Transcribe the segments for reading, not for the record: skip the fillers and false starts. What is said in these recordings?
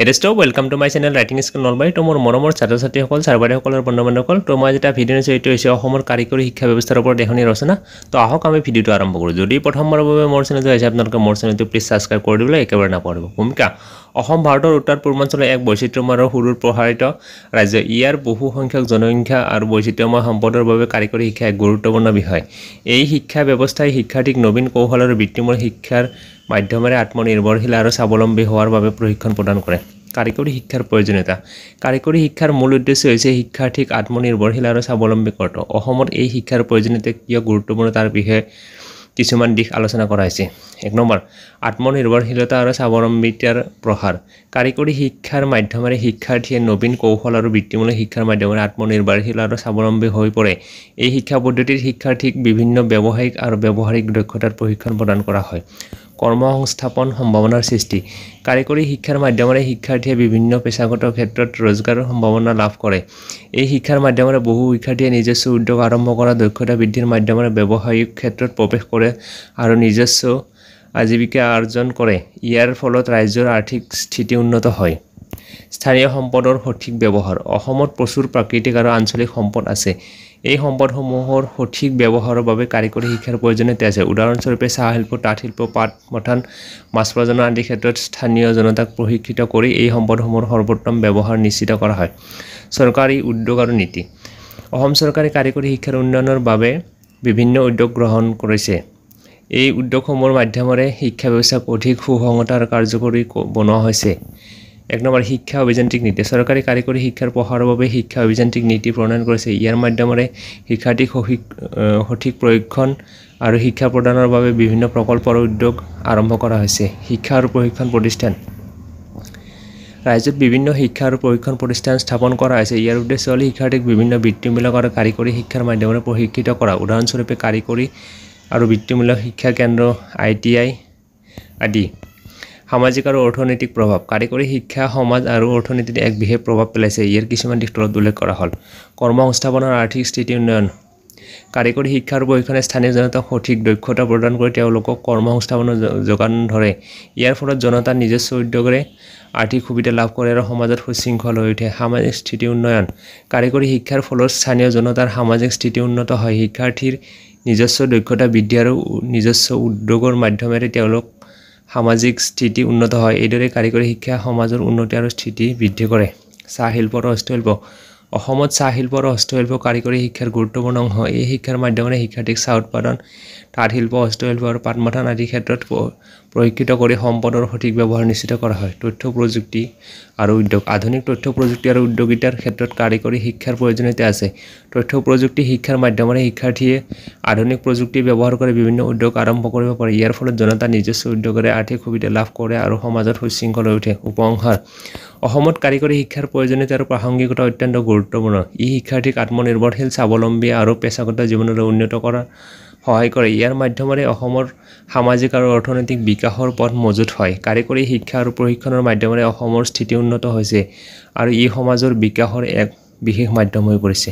হেৰেষ্ট welcome to my channel writing school Nalbari তো মোৰ মৰমৰ ছাত্ৰ ছাত্ৰীসকল ছাৰবাৰীসকলৰ বন্ধুবান্ধৱসকল তো মই এটা ভিডিঅ' নিশ্চয় এইটো হৈছে অসমৰ কাৰিকৰী শিক্ষা ব্যৱস্থাৰ ওপৰত এখনি ৰচনা তো আহক আমি ভিডিঅ'টো আৰম্ভ কৰোঁ যদি প্ৰথমবাৰৰ বাবে মোৰ চেনেলটো আহিছে আপোনালোকে মোৰ চেনেলটো প্লিজ সাবস্ক্ৰাইব কৰি দিবলৈ একেবাৰে নাপাহৰিব ভূমিকা অসম ভাৰতৰ উত্তৰ পূৰ্বাঞ্চলৰ এক বৈচিত্ৰ্যময় আৰু সুদূৰ প্ৰসাৰিত ৰাজ্য ইয়াৰ বহু সংখ্যক জনসংখ্যা আৰু বৈচিত্ৰ্যময় সম্পদৰ বাবে কাৰিকৰী শিক্ষা এক গুৰুত্বপূৰ্ণ বিষয় এই শিক্ষা ব্যৱস্থাই শিক্ষাৰ্থীক নবীন কৌশল আৰু বৃত্তিমূলক শিক্ষাৰ মাধ্যমেৰে আত্মনিৰ্ভৰশীল আৰু স্বাৱলম্বী হোৱাৰ বাবে প্ৰশিক্ষণ প্ৰদান কৰে কাৰিকৰী শিক্ষাৰ প্ৰয়োজনীয়তা কাৰিকৰী শিক্ষাৰ মূল উদ্দেশ্য হৈছে শিক্ষাৰ্থীক আত্মনিৰ্ভৰশীল আৰু স্বাৱলম্বী কৰা অসমত এই শিক্ষাৰ প্ৰয়োজনীয়তা কিয় গুৰুত্বপূৰ্ণ তাৰ বিষয়ে কিছুমান দিশ আলোচনা কৰা হৈছে এক নম্বৰ আত্মনিৰ্ভৰশীলতা আৰু স্বাৱলম্বিতাৰ প্ৰসাৰ কাৰিকৰী শিক্ষাৰ মাধ্যমেৰে শিক্ষাৰ্থীয়ে নবীন কৌশল আৰু বৃত্তিমূলক শিক্ষাৰ মাধ্যমেৰে আত্মনিৰ্ভৰশীল আৰু স্বাৱলম্বী হৈ পৰে এই শিক্ষা পদ্ধতিৰ শিক্ষাৰ্থীক বিভিন্ন ব্যৱসায়িক আৰু ব্যৱহাৰিক দক্ষতাৰ প্ৰশিক্ষণ প্ৰদান কৰা হয় কৰ্মসংস্থাপন সম্ভাৱনাৰ সৃষ্টি কাৰিকৰী শিক্ষাৰ মাধ্যমেৰে শিক্ষাৰ্থীয়ে বিভিন্ন পেছাগত ক্ষেত্ৰত रोजगाৰৰ সম্ভাৱনা লাভ কৰে এই শিক্ষাৰ মাধ্যমেৰে বহু শিক্ষাৰ্থীয়ে নিজস্ব উদ্যোগ আৰম্ভ কৰা দক্ষতা বৃদ্ধিৰ মাধ্যমেৰে ব্যৱসায়িক ক্ষেত্ৰত প্ৰৱেশ কৰে আৰু নিজস্ব আজীৱিকা অৰ্জন কৰে ইয়াৰ ফলত ৰাজ্যৰ আৰ্থিক স্থিতি উন্নত হয় স্থানীয় সম্পদৰ সঠিক ব্যৱহাৰ অসমত প্ৰচুৰ প্ৰাকৃতিক আৰু আঞ্চলিক সম্পদ আছে এই সম্পদসমূহৰ সঠিক ব্যৱহাৰৰ বাবে কাৰিকৰী শিক্ষাৰ প্ৰয়োজনীয়তা আছে উদাহৰণস্বৰূপে চাহ শিল্প তাঁত শিল্প পাট মথান মাছ প্ৰজনন আদি ক্ষেত্ৰত স্থানীয় জনতাক প্ৰশিক্ষিত কৰি এই সম্পদসমূহৰ সৰ্বোত্তম ব্যৱহাৰ নিশ্চিত কৰা হয় চৰকাৰী উদ্যোগ আৰু নীতি অসম চৰকাৰে কাৰিকৰী শিক্ষাৰ উন্নয়নৰ বাবে বিভিন্ন উদ্যোগ গ্ৰহণ কৰিছে এই উদ্যোগসমূহৰ মাধ্যমেৰে শিক্ষা ব্যৱস্থাক অধিক সুসংহত আৰু কাৰ্যকৰী বনোৱা হৈছে এক নম্বৰ শিক্ষা অভিযান্ত্ৰিক নীতি চৰকাৰী কাৰিকৰী শিক্ষাৰ প্ৰসাৰৰ বাবে শিক্ষা অভিযান্ত্ৰিক নীতি প্ৰণয়ন কৰিছে ইয়াৰ মাধ্যমেৰে শিক্ষাৰ্থীক সঠিক প্ৰশিক্ষণ আৰু শিক্ষা প্ৰদানৰ বাবে বিভিন্ন প্ৰকল্প আৰু উদ্যোগ আৰম্ভ কৰা হৈছে শিক্ষা আৰু প্ৰশিক্ষণ প্ৰতিষ্ঠান ৰাজ্যত বিভিন্ন শিক্ষা আৰু প্ৰশিক্ষণ প্ৰতিষ্ঠান স্থাপন কৰা হৈছে ইয়াৰ উদ্দেশ্য হ'ল শিক্ষাৰ্থীক বিভিন্ন বৃত্তিমূলক আৰু কাৰিকৰী শিক্ষাৰ মাধ্যমেৰে প্ৰশিক্ষিত কৰা উদাহৰণস্বৰূপে কাৰিকৰী আৰু বৃত্তিমূলক শিক্ষা কেন্দ্ৰ ITI আদি সামাজিক আৰু অৰ্থনৈতিক প্ৰভাৱ কাৰিকৰী শিক্ষা সমাজ আৰু অৰ্থনীতিত এক বিশেষ প্ৰভাৱ পেলাইছে ইয়াৰ কিছুমান দিশ তলত উল্লেখ কৰা হ'ল কৰ্মসংস্থাপনৰ আৰ্থিক স্থিতি উন্নয়ন কাৰিকৰী শিক্ষাৰ প্ৰশিক্ষণে স্থানীয় জনতাক সঠিক দক্ষতা প্ৰদান কৰি তেওঁলোকক কৰ্মসংস্থাপনৰ যোগান ধৰে ইয়াৰ ফলত জনতা নিজস্ব উদ্যোগৰে আৰ্থিক সুবিধা লাভ কৰে আৰু সমাজত সুশৃংখল হৈ উঠে সামাজিক স্থিতি উন্নয়ন কাৰিকৰী শিক্ষাৰ ফলত স্থানীয় জনতাৰ সামাজিক স্থিতি উন্নত হয় শিক্ষাৰ্থীৰ নিজস্ব দক্ষতা বৃদ্ধি আৰু নিজস্ব উদ্যোগৰ মাধ্যমেৰে তেওঁলোক সামাজিক স্থিতি উন্নত হয় এইদৰে কাৰিকৰী শিক্ষা সমাজৰ উন্নতি আৰু স্থিতি বৃদ্ধি কৰে চাহ শিল্প আৰু হস্তশিল্প অসমত চাহ শিল্প আৰু হস্তশিল্প কাৰিকৰী শিক্ষাৰ গুৰুত্বপূৰ্ণ অংশ এই শিক্ষাৰ মাধ্যমেৰে শিক্ষাৰ্থীক চাহ উৎপাদন তাঁত শিল্প হস্তশিল্প আৰু পাট মথান আদি ক্ষেত্ৰত প্ৰশিক্ষিত কৰি সম্পদৰ সঠিক ব্যৱহাৰ নিশ্চিত কৰা হয় তথ্য প্ৰযুক্তি আৰু উদ্যোগ আধুনিক তথ্য প্ৰযুক্তি আৰু উদ্যোগিতাৰ ক্ষেত্ৰত কাৰিকৰী শিক্ষাৰ প্ৰয়োজনীয়তা আছে তথ্য প্ৰযুক্তি শিক্ষাৰ মাধ্যমেৰে শিক্ষাৰ্থীয়ে আধুনিক প্ৰযুক্তি ব্যৱহাৰ কৰি বিভিন্ন উদ্যোগ আৰম্ভ কৰিব পাৰে ইয়াৰ ফলত জনতা নিজস্ব উদ্যোগৰে আৰ্থিক সুবিধা লাভ কৰে আৰু সমাজত সুশৃংখল হৈ উঠে উপসংহাৰ অসমত কাৰিকৰী শিক্ষাৰ প্ৰয়োজনীয়তা আৰু প্ৰাসংগিকতা অত্যন্ত গুৰুত্বপূৰ্ণ ই শিক্ষাৰ্থীক আত্মনিৰ্ভৰশীল স্বাৱলম্বী আৰু পেছাগত জীৱনলৈ উন্নত কৰাৰ সহায় কৰে ইয়াৰ মাধ্যমেৰে অসমৰ সামাজিক আৰু অৰ্থনৈতিক বিকাশৰ পথ মজুত হয় কাৰিকৰী শিক্ষা আৰু প্ৰশিক্ষণৰ মাধ্যমেৰে অসমৰ স্থিতি উন্নত হৈছে আৰু ই সমাজৰ বিকাশৰ এক বিশেষ মাধ্যম হৈ পৰিছে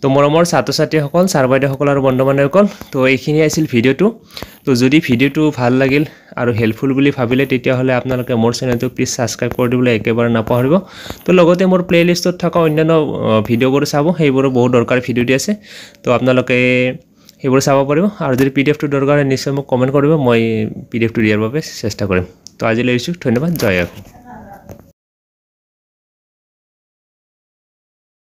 তো মৰমৰ ছাত্ৰ ছাত্ৰীসকল ছাৰ বাইদেউসকল আৰু বন্ধু বান্ধৱীসকল তো এইখিনি আছিল ভিডিঅ'টো তো যদি ভিডিঅ'টো ভাল লাগিল আৰু হেল্পফুল বুলি ভাবিলে তেতিয়াহ'লে আপোনালোকে মোৰ চেনেলটো প্লিজ সাবস্ক্ৰাইব কৰি দিবলৈ একেবাৰে নাপাহৰিব তো লগতে মোৰ প্লেলিষ্টত থকা অন্যান্য ভিডিঅ'বোৰ চাব সেইবোৰো বহুত দৰকাৰী ভিডিঅ' দি আছে তো আপোনালোকে সেইবোৰ চাব পাৰিব আৰু যদি PDF টো দৰকাৰ হয় নিশ্চয় মোক কমেণ্ট কৰিব মই PDF টো দিয়াৰ বাবে চেষ্টা কৰিম তো আজিলৈ এৰিছোঁ ধন্যবাদ জয়